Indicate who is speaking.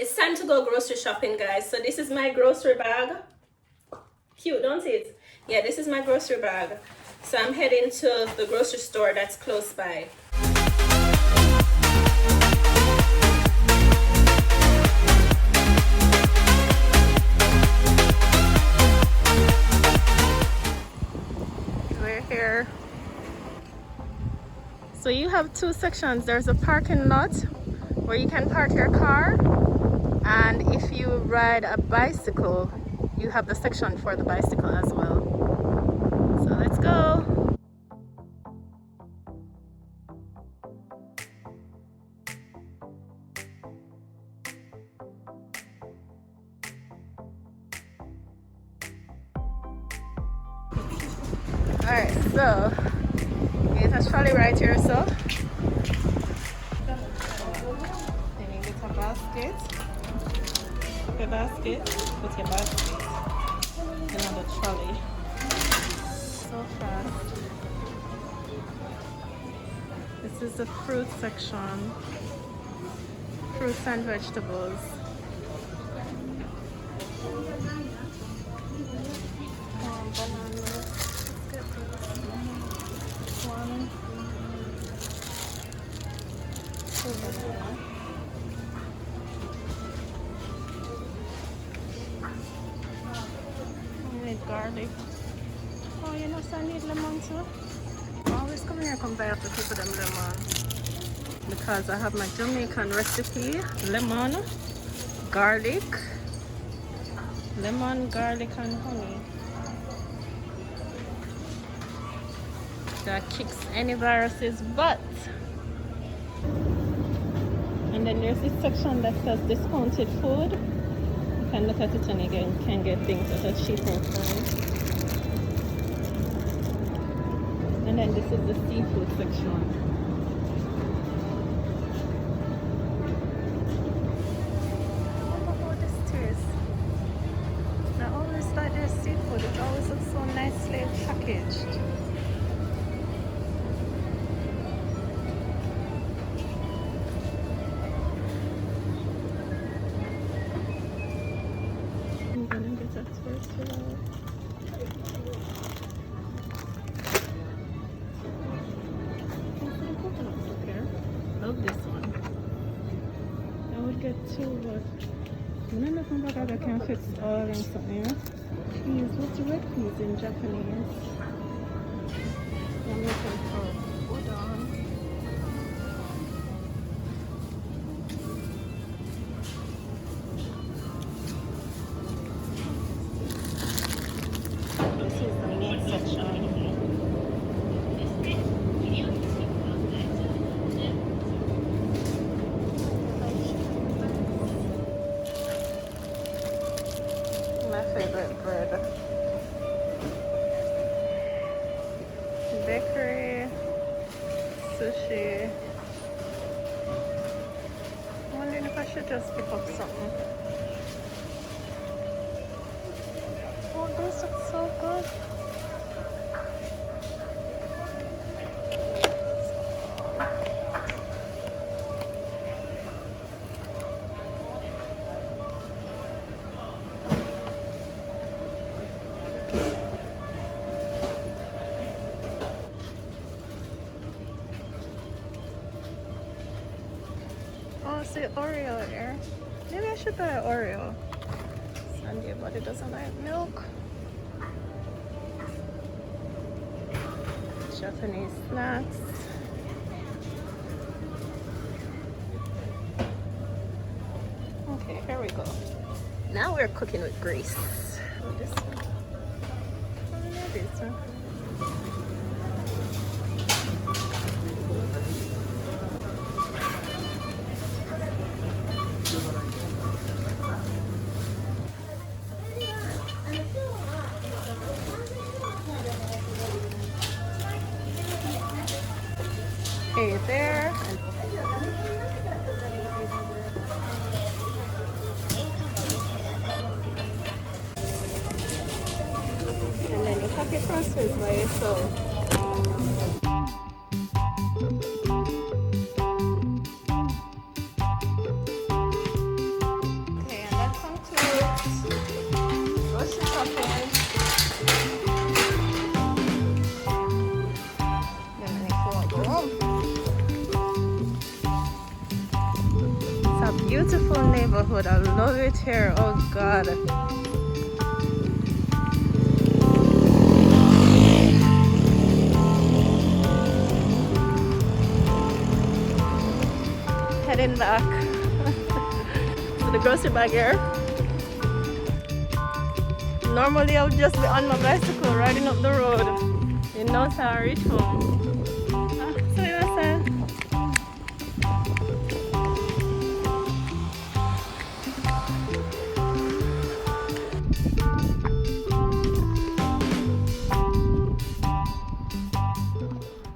Speaker 1: It's time to go grocery shopping, guys. So this is my grocery bag. Cute, don't it? Yeah, this is my grocery bag. So I'm heading to the grocery store that's close by. We're here. So you have two sections. There's a parking lot where you can park your car, and if you ride a bicycle, you have the section for the bicycle as well. So let's go. Alright, so there's a trolley right here, so then you get a basket. Your basket, put your basket in on the trolley. So fast. This is the fruit section. Fruits and vegetables. Bananas. One. Two banana. I need garlic. Oh, you know, so I need lemon too. I always come here and buy up the people them lemon. Because I have my Jamaican recipe. Lemon, garlic, lemon, garlic and honey. That kicks any viruses but. And then there's this section that says discounted food. You can look at it and again can get things at a cheaper price. And then this is the seafood section. Like their seafood, it always looks so nicely packaged. I'm gonna get that first flower. Love this one. I would get two, but I don't know if I can fit all in something. Peas, what's red peas in Japanese? I'm looking for udon. This is the meat section. My favorite bread. Bakery, sushi. I'm wondering if I should just pick up something. Oh, this looks so good. Oh, see Oreo here. Maybe I should buy an Oreo. Sandy, but it doesn't like milk. Japanese snacks. Okay, here we go. Now we're cooking with grease. Oh, this one. Oh, yeah, this one. Okay, there. And then you have your transfers by yourself. A beautiful neighborhood. I love it here. Oh God. Heading back to the grocery bag here. Normally I would just be on my bicycle riding up the road. You know, so I reach home.